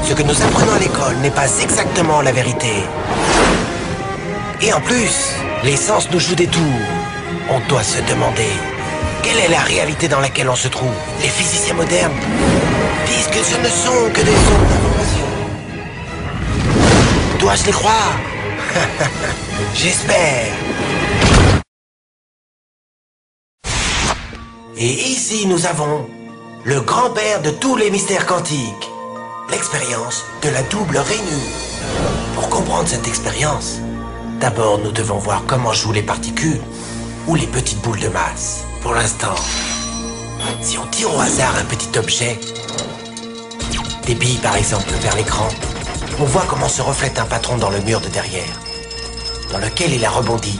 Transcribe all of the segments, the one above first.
Ce que nous apprenons à l'école n'est pas exactement la vérité. Et en plus, les sens nous jouent des tours. On doit se demander, quelle est la réalité dans laquelle on se trouve? Les physiciens modernes disent que ce ne sont que des ondes d'information. Dois-je les croire? J'espère. Et ici, nous avons le grand-père de tous les mystères quantiques, l'expérience de la double rainure. Pour comprendre cette expérience, d'abord nous devons voir comment jouent les particules ou les petites boules de masse. Pour l'instant, si on tire au hasard un petit objet, des billes par exemple, vers l'écran, on voit comment se reflète un patron dans le mur de derrière, dans lequel il a rebondi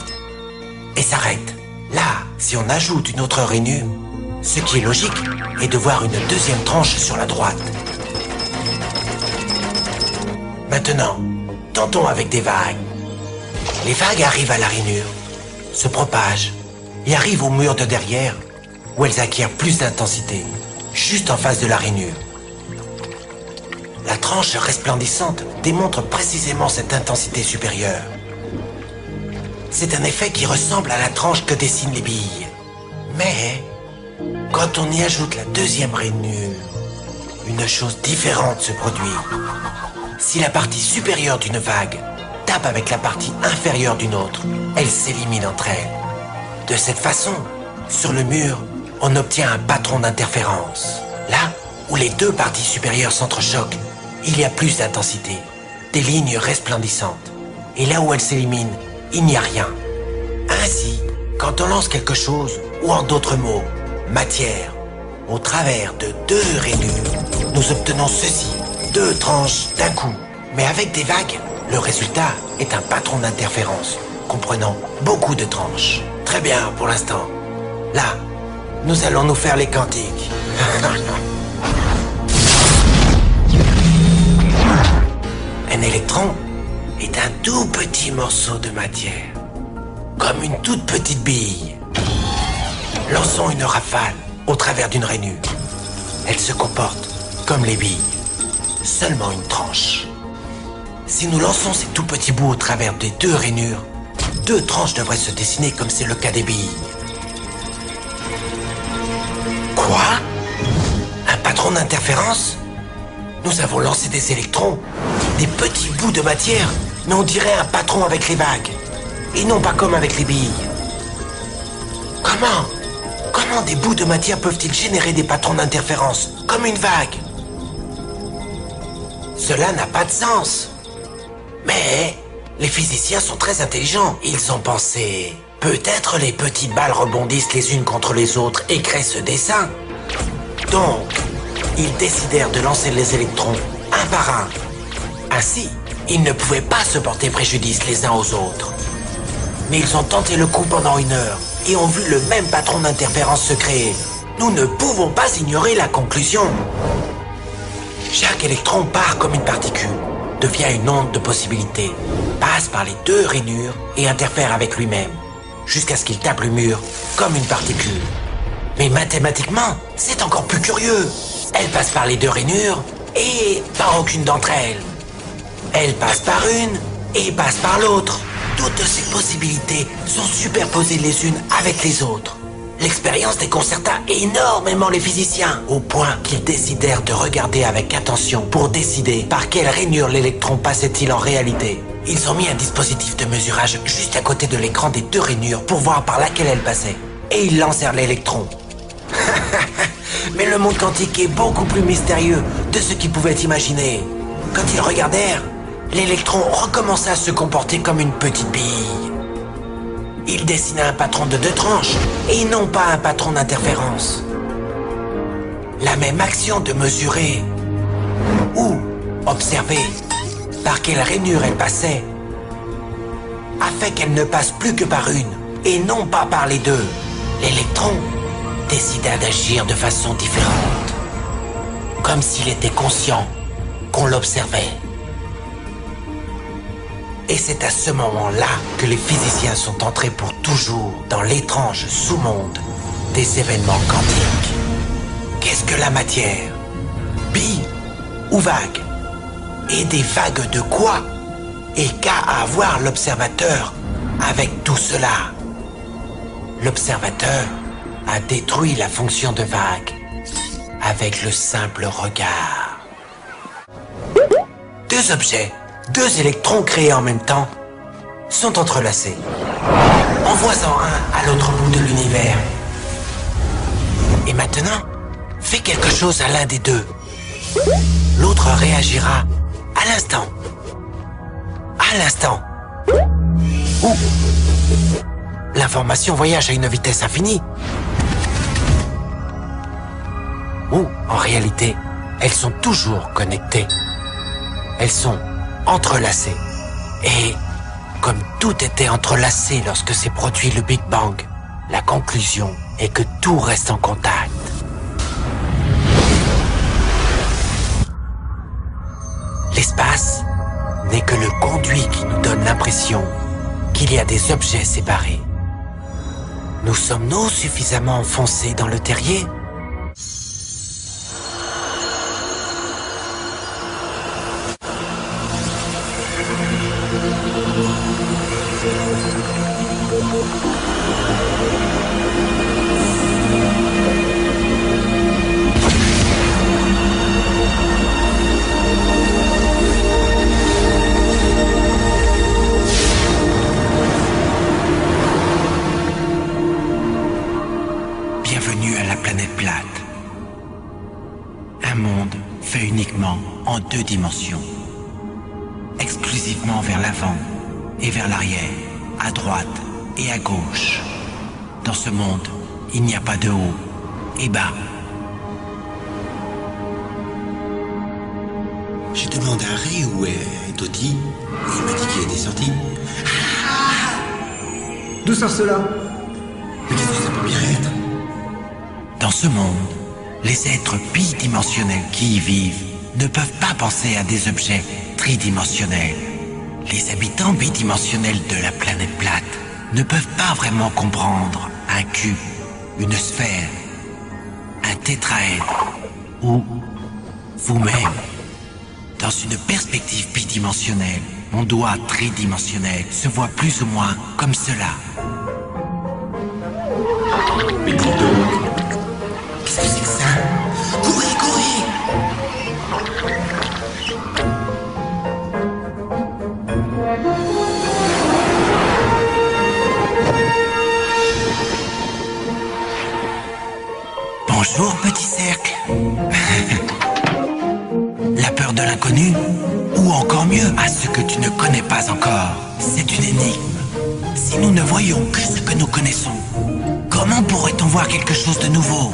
et s'arrête. Là, si on ajoute une autre rainure, ce qui est logique est de voir une deuxième tranche sur la droite. Maintenant, tentons avec des vagues. Les vagues arrivent à la rainure, se propagent et arrivent au mur de derrière où elles acquièrent plus d'intensité, juste en face de la rainure. La tranche resplendissante démontre précisément cette intensité supérieure. C'est un effet qui ressemble à la tranche que dessinent les billes. Mais, quand on y ajoute la deuxième rainure, une chose différente se produit. Si la partie supérieure d'une vague tape avec la partie inférieure d'une autre, elles s'éliminent entre elles. De cette façon, sur le mur, on obtient un patron d'interférence. Là où les deux parties supérieures s'entrechoquent, il y a plus d'intensité, des lignes resplendissantes. Et là où elles s'éliminent, il n'y a rien. Ainsi, quand on lance quelque chose, ou en d'autres mots, matière, au travers de deux rainures, nous obtenons ceci, deux tranches d'un coup. Mais avec des vagues, le résultat est un patron d'interférence, comprenant beaucoup de tranches. Très bien pour l'instant. Là, nous allons nous faire les quantiques. Un électron est un tout petit morceau de matière, comme une toute petite bille. Lançons une rafale au travers d'une rainure. Elle se comporte comme les billes, seulement une tranche. Si nous lançons ces tout petits bouts au travers des deux rainures, deux tranches devraient se dessiner comme c'est le cas des billes. Quoi? Un patron d'interférence? Nous avons lancé des électrons, des petits bouts de matière, mais on dirait un patron avec les vagues, et non pas comme avec les billes. Comment des bouts de matière peuvent-ils générer des patrons d'interférence, comme une vague? Cela n'a pas de sens. Mais les physiciens sont très intelligents. Ils ont pensé, peut-être les petites balles rebondissent les unes contre les autres et créent ce dessin. Donc, ils décidèrent de lancer les électrons un par un. Ainsi, ils ne pouvaient pas se porter préjudice les uns aux autres. Mais ils ont tenté le coup pendant 1 heure et ont vu le même patron d'interférence se créer. Nous ne pouvons pas ignorer la conclusion. Chaque électron part comme une particule, devient une onde de possibilités, passe par les deux rainures et interfère avec lui-même, jusqu'à ce qu'il tape le mur comme une particule. Mais mathématiquement, c'est encore plus curieux. Elle passe par les deux rainures et par aucune d'entre elles. Elle passe par une et passe par l'autre. Toutes ces possibilités sont superposées les unes avec les autres. L'expérience déconcerta énormément les physiciens, au point qu'ils décidèrent de regarder avec attention pour décider par quelle rainure l'électron passait-il en réalité. Ils ont mis un dispositif de mesurage juste à côté de l'écran des deux rainures pour voir par laquelle elle passait. Et ils lancèrent l'électron. Mais le monde quantique est beaucoup plus mystérieux de ce qu'ils pouvaient imaginer. Quand ils regardèrent, l'électron recommença à se comporter comme une petite bille. Il dessinait un patron de 2 tranches et non pas un patron d'interférence. La même action de mesurer ou observer par quelle rainure elle passait a fait qu'elle ne passe plus que par une et non pas par les deux. L'électron décida d'agir de façon différente, comme s'il était conscient qu'on l'observait. Et c'est à ce moment-là que les physiciens sont entrés pour toujours dans l'étrange sous-monde des événements quantiques. Qu'est-ce que la matière? Bille ou vague? et des vagues de quoi? Et qu'a à voir l'observateur avec tout cela? L'observateur a détruit la fonction de vague avec le simple regard. Deux objets, deux électrons créés en même temps, sont entrelacés. Envoie-en un à l'autre bout de l'univers. Et maintenant, fais quelque chose à l'un des deux. L'autre réagira à l'instant. À l'instant. Ou l'information voyage à une vitesse infinie. Ou, en réalité, elles sont toujours connectées. Elles sont entrelacées. Et comme tout était entrelacé lorsque s'est produit le Big Bang, la conclusion est que tout reste en contact. L'espace n'est que le conduit qui nous donne l'impression qu'il y a des objets séparés. Nous sommes-nous suffisamment enfoncés dans le terrier ? Bienvenue à la planète plate. Un monde fait uniquement en deux dimensions. Exclusivement vers l'avant et vers l'arrière, à droite et à gauche. Dans ce monde, il n'y a pas de haut et bas. J'ai demandé à Ray où est Toti, et il m'a dit qu'il était sorti. D'où sort cela? Mais qu'est-ce que ça peut bien être? Dans ce monde, les êtres bidimensionnels qui y vivent ne peuvent pas penser à des objets tridimensionnels. Les habitants bidimensionnels de la planète plate ne peuvent pas vraiment comprendre un cube, une sphère, un tétraèdre ou vous-même. Dans une perspective bidimensionnelle, mon doigt tridimensionnel se voit plus ou moins comme cela. Mais dis donc, qu'est-ce que c'est que ça? Courez, courez! Bonjour, petit cercle. La peur de l'inconnu, ou encore mieux, à ce que tu ne connais pas encore, c'est une énigme. Si nous ne voyons que ce que nous connaissons, comment pourrait-on voir quelque chose de nouveau?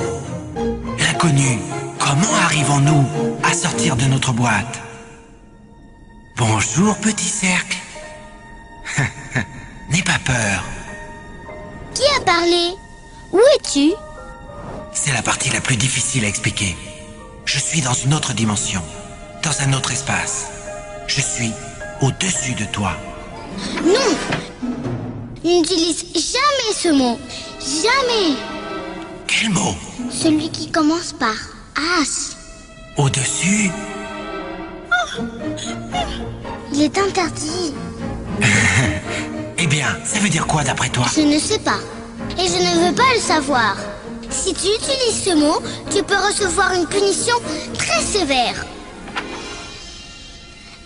L'inconnu, comment arrivons-nous à sortir de notre boîte? Bonjour, petit cercle. N'aie pas peur. Qui a parlé? Où es-tu? C'est la partie la plus difficile à expliquer. Je suis dans une autre dimension, dans un autre espace. Je suis au-dessus de toi. Non! N'utilise jamais ce mot. Jamais! Quel mot? Celui qui commence par As. Au-dessus? Il est interdit. Eh bien, ça veut dire quoi d'après toi? Je ne sais pas. Et je ne veux pas le savoir. Si tu utilises ce mot, tu peux recevoir une punition très sévère.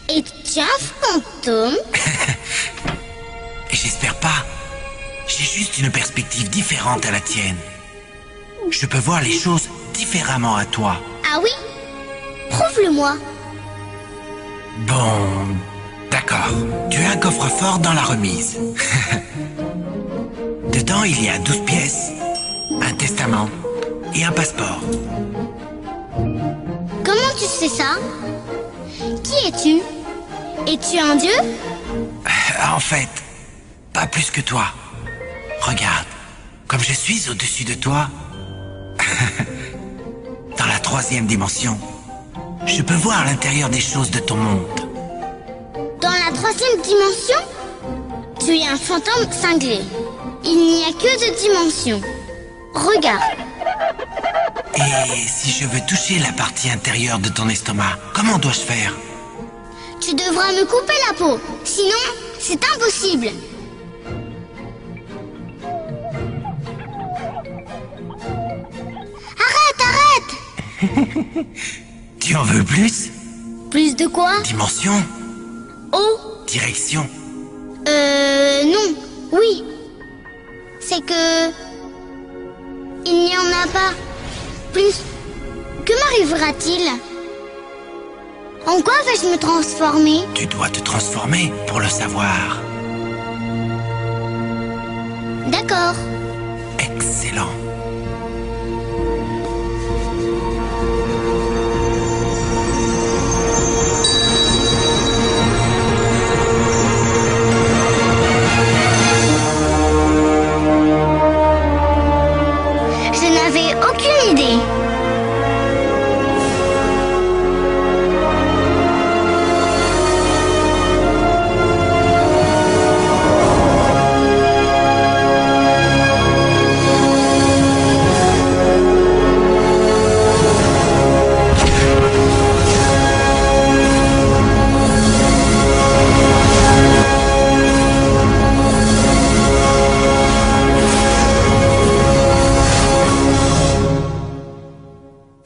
Es-tu un fantôme? J'espère pas. J'ai juste une perspective différente à la tienne. Je peux voir les choses différemment à toi. Ah oui? Prouve-le-moi. Bon, d'accord. Tu as un coffre-fort dans la remise. Dedans, il y a 12 pièces, un testament et un passeport. Comment tu sais ça? Qui es-tu? Es-tu un dieu? En fait, pas plus que toi. Regarde, comme je suis au-dessus de toi, dans la 3e dimension, je peux voir l'intérieur des choses de ton monde. Dans la 3e dimension? Tu es un fantôme cinglé. Il n'y a que 2 dimensions. Regarde. Et si je veux toucher la partie intérieure de ton estomac, comment dois-je faire? Tu devras me couper la peau, sinon c'est impossible. Arrête. Tu en veux plus? Plus de quoi? Dimension? Oh, Direction? non, oui. C'est que... il n'y en a pas. Plus. Que m'arrivera-t-il? En quoi vais-je me transformer? Tu dois te transformer pour le savoir. D'accord. Excellent. Je n'avais aucune idée.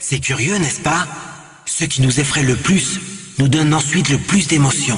C'est curieux, n'est-ce pas? Ce qui nous effraie le plus nous donne ensuite le plus d'émotions.